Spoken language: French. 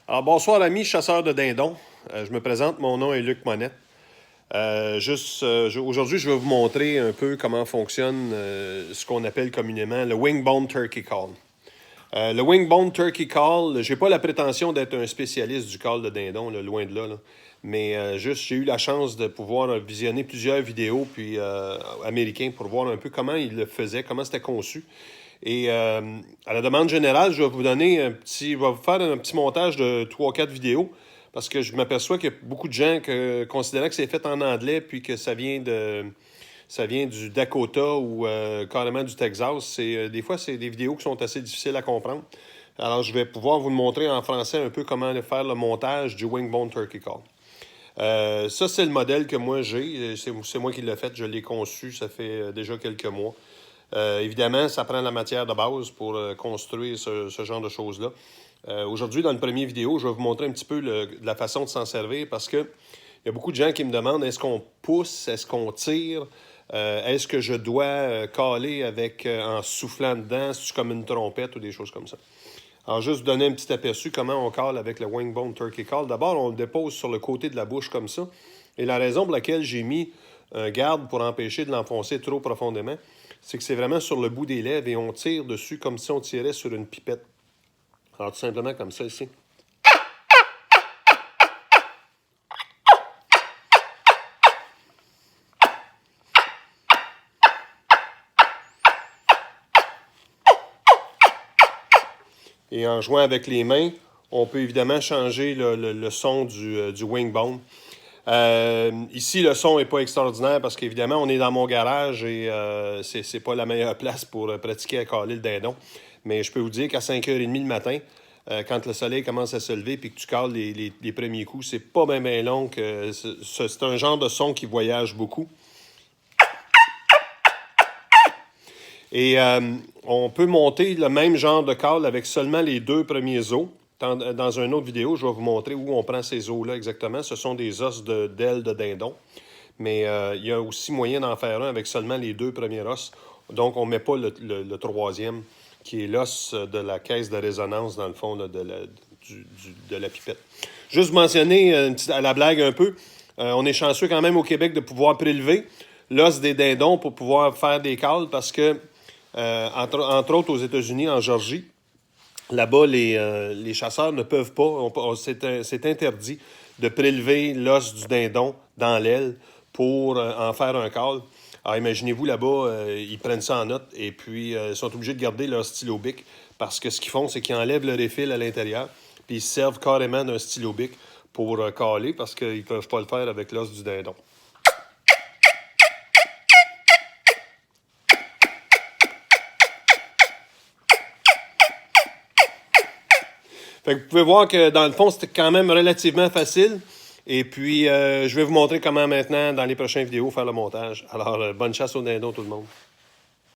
Alors, bonsoir amis chasseurs de dindons. Je me présente, mon nom est Luc Monette. Aujourd'hui, je vais vous montrer un peu comment fonctionne ce qu'on appelle communément le Wingbone Turkey Call. Le Wingbone Turkey Call, j'ai pas la prétention d'être un spécialiste du call de dindon, là, loin de là. Mais juste, j'ai eu la chance de pouvoir visionner plusieurs vidéos américains pour voir un peu comment ils le faisaient, comment c'était conçu. Et à la demande générale, je vais vous faire un petit montage de 3-4 vidéos parce que je m'aperçois qu'il y a beaucoup de gens considérant que c'est fait en anglais puis que ça vient du Dakota ou carrément du Texas. Des fois, c'est des vidéos qui sont assez difficiles à comprendre. Alors, je vais pouvoir vous le montrer en français un peu comment faire le montage du Wingbone Turkey Call. Ça, c'est le modèle que moi j'ai. C'est moi qui l'ai fait. Je l'ai conçu. Ça fait déjà quelques mois. Évidemment, ça prend la matière de base pour construire ce genre de choses-là. Aujourd'hui, dans le premier vidéo, je vais vous montrer un petit peu la façon de s'en servir parce que il y a beaucoup de gens qui me demandent est-ce qu'on pousse, est-ce qu'on tire, est-ce que je dois caler en soufflant dedans, c'est comme une trompette ou des choses comme ça. Alors, juste vous donner un petit aperçu comment on cale avec le Wingbone Turkey Call. D'abord, on le dépose sur le côté de la bouche comme ça. Et la raison pour laquelle j'ai mis un garde pour empêcher de l'enfoncer trop profondément, c'est que c'est vraiment sur le bout des lèvres et on tire dessus comme si on tirait sur une pipette. Alors, tout simplement comme ça ici. Et en jouant avec les mains, on peut évidemment changer le son du Wingbone. Ici, le son n'est pas extraordinaire parce qu'évidemment, on est dans mon garage et c'est pas la meilleure place pour pratiquer à caler le dindon. Mais je peux vous dire qu'à 5h30 le matin, quand le soleil commence à se lever et que tu cales les premiers coups, c'est pas bien long. C'est un genre de son qui voyage beaucoup. Et on peut monter le même genre de call avec seulement les 2 premiers os. Dans une autre vidéo, je vais vous montrer où on prend ces os-là exactement. Ce sont des os d'ailes de dindon. Mais il y a aussi moyen d'en faire un avec seulement les 2 premiers os. Donc, on ne met pas le troisième, qui est l'os de la caisse de résonance, dans le fond, là, de la pipette. Juste mentionner, à la blague un peu, on est chanceux quand même au Québec de pouvoir prélever l'os des dindons pour pouvoir faire des cales parce que, entre autres aux États-Unis, en Georgie, là-bas, les chasseurs ne peuvent pas, c'est interdit de prélever l'os du dindon dans l'aile pour en faire un call. Alors imaginez-vous là-bas, ils prennent ça en note et puis ils sont obligés de garder leur stylo bic parce que ce qu'ils font, c'est qu'ils enlèvent le refill à l'intérieur puis ils se servent carrément d'un stylo bic pour caler parce qu'ils ne peuvent pas le faire avec l'os du dindon. Fait que vous pouvez voir que dans le fond, c'était quand même relativement facile. Et puis, je vais vous montrer comment maintenant, dans les prochaines vidéos, faire le montage. Alors, bonne chasse au dindon tout le monde.